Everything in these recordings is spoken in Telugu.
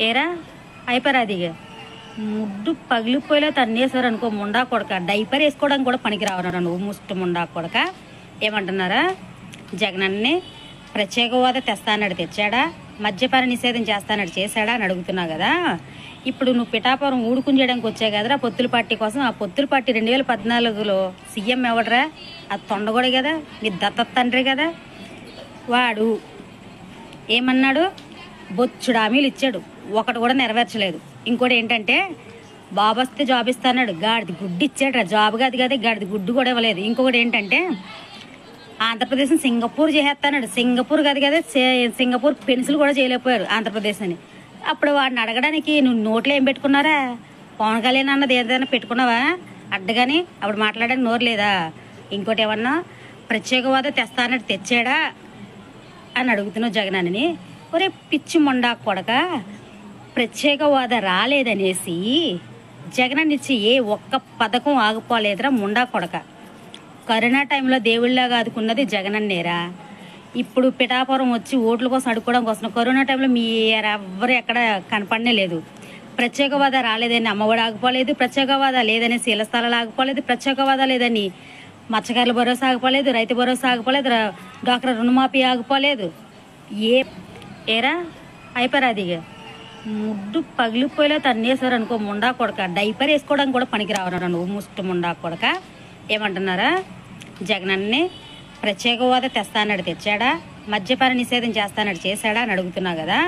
ఏరా అయిపోయారు అది ముడ్డు పగిలిపోయేలా తన్నేసారు అనుకో ముండా కొడక డైపర్ వేసుకోవడానికి కూడా పనికి రావరా నువ్వు ముష్టి ముండా కొడక ఏమంటున్నారా జగనన్ని ప్రత్యేక హోదా తెస్తానడు తెచ్చాడా మద్యపాన నిషేధం చేస్తానడు చేశాడా అని అడుగుతున్నా కదా ఇప్పుడు నువ్వు పిఠాపురం ఊడుకుని చేయడానికి వచ్చావు కదరా పొత్తుల పార్టీ కోసం ఆ పొత్తుల పార్టీ 2014లో సీఎం ఎవడరా అది తొండగొడే కదా నీ దత్త తండ్రి కదా వాడు ఏమన్నాడు బొచ్చుడు హామీలు ఇచ్చాడు ఒకటి కూడా నెరవేర్చలేదు ఇంకోటి ఏంటంటే బాబు వస్తే జాబ్ ఇస్తాన్నాడు గాడిది గుడ్డు ఇచ్చాడు జాబ్ కాదు కదా గాడిది గుడ్డు కూడా ఇవ్వలేదు ఇంకొకటి ఏంటంటే ఆంధ్రప్రదేశ్ సింగపూర్ చేసేస్తాడు సింగపూర్ కాదు కదా సింగపూర్ పెన్సిల్ కూడా చేయలేకపోయారు ఆంధ్రప్రదేశ్ అని అప్పుడు వాడిని అడగడానికి నువ్వు నోట్లో ఏం పెట్టుకున్నారా పవన్ కళ్యాణ్ అన్నది ఏదైనా పెట్టుకున్నావా అడ్డగాని అప్పుడు మాట్లాడడానికి నోరు లేదా ఇంకోటి ఏమన్నా ప్రత్యేక హోదా తెస్తానట్టు తెచ్చాడా అని అడుగుతున్నావు జగనని ఒరే పిచ్చి మొండా కొడక ప్రత్యేక హోదా రాలేదనేసి జగన్ ఇచ్చి ఏ ఒక్క పథకం ఆగిపోలేదురా ముండా కొడక కరోనా టైంలో దేవుళ్ళగా ఆదుకున్నది జగనన్నేరా ఇప్పుడు పిఠాపురం వచ్చి ఓట్ల కోసం అడుక్కోవడం కోసం కరోనా టైంలో మీ ఎవ్వరు ఎక్కడ కనపడనే లేదు ప్రత్యేక హోదా రాలేదని అమ్మఒడి ఆగిపోలేదు ప్రత్యేక హోదా లేదని శీల స్థలాలు ఆగిపోలేదు ప్రత్యేక హోదా లేదని మత్స్యకారుల భరోసా ఆగిపోలేదు రైతు భరోసా ఆగిపోలేదు డాక్టర్ రుణమాఫీ ఆగిపోలేదు ఏరా అయిపోయారు అది ముడ్డు పగిలిపోయేలా తన్నేసారు అనుకో ముండా కొడక డైపర్ వేసుకోవడానికి కూడా పనికి రావరా నువ్వు ముష్టి ముండా కొడక ఏమంటున్నారా జగనన్ని ప్రత్యేక హోదా తెస్తానడు తెచ్చాడా మద్యపాన నిషేధం చేస్తానడు చేశాడా అని అడుగుతున్నా కదా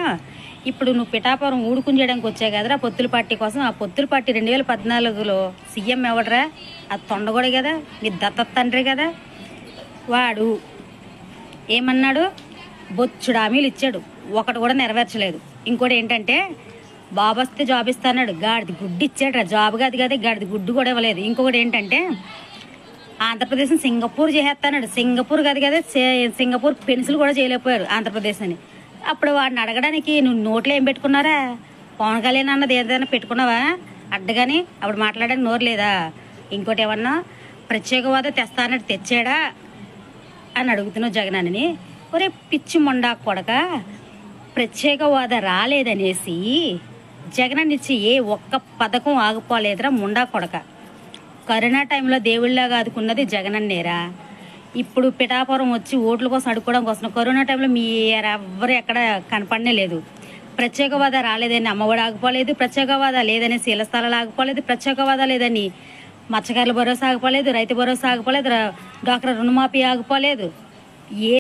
ఇప్పుడు నువ్వు పిఠాపురం ఊడుకుని చేయడానికి వచ్చావు కదరా పొత్తుల పార్టీ కోసం ఆ పొత్తుల పార్టీ 2014లో సీఎం ఎవడరా అది తొండగొడే కదా నీ దత్త తండ్రి కదా వాడు ఏమన్నాడు బొచ్చుడు హామీలు ఇచ్చాడు ఒకటి కూడా నెరవేర్చలేదు ఇంకోటి ఏంటంటే బాబు వస్తే జాబ్ ఇస్తాన్నాడు గాడిది గుడ్డు ఇచ్చాడు జాబ్ కాదు కదా గాడిది గుడ్డు కూడా ఇవ్వలేదు ఇంకొకటి ఏంటంటే ఆంధ్రప్రదేశ్ సింగపూర్ చేసేస్తాడు సింగపూర్ కాదు కదా సింగపూర్ పెన్సిల్ కూడా చేయలేకపోయారు ఆంధ్రప్రదేశ్ అని అప్పుడు వాడిని అడగడానికి నువ్వు నోట్లో ఏం పెట్టుకున్నారా పవన్ కళ్యాణ్ అన్నది ఏదైనా పెట్టుకున్నావా అడ్డగాని అప్పుడు మాట్లాడడానికి నోరు లేదా ఇంకోటి ఏమన్నా ప్రత్యేక హోదా తెస్తానట్టు తెచ్చాడా అని అడుగుతున్నావు జగనని ఒరే పిచ్చి మొండా కొడక ప్రత్యేక హోదా రాలేదనేసి జగన్ ఇచ్చి ఏ ఒక్క పథకం ఆగిపోలేదురా ముండా కొడక కరోనా టైంలో దేవుళ్ళగా ఆదుకున్నది జగనన్నేరా ఇప్పుడు పిఠాపురం వచ్చి ఓట్ల కోసం అడుక్కోవడం కోసం కరోనా టైంలో మీ ఎవ్వరు ఎక్కడ కనపడనే లేదు ప్రత్యేక హోదా రాలేదని అమ్మఒడి ఆగిపోలేదు ప్రత్యేక హోదా లేదని శీల స్థలాలు ఆగిపోలేదు ప్రత్యేక హోదా లేదని మత్స్యకారుల భరోసా ఆగిపోలేదు రైతు భరోసా ఆగిపోలేదు డాక్టర్ రుణమాఫీ ఆగిపోలేదు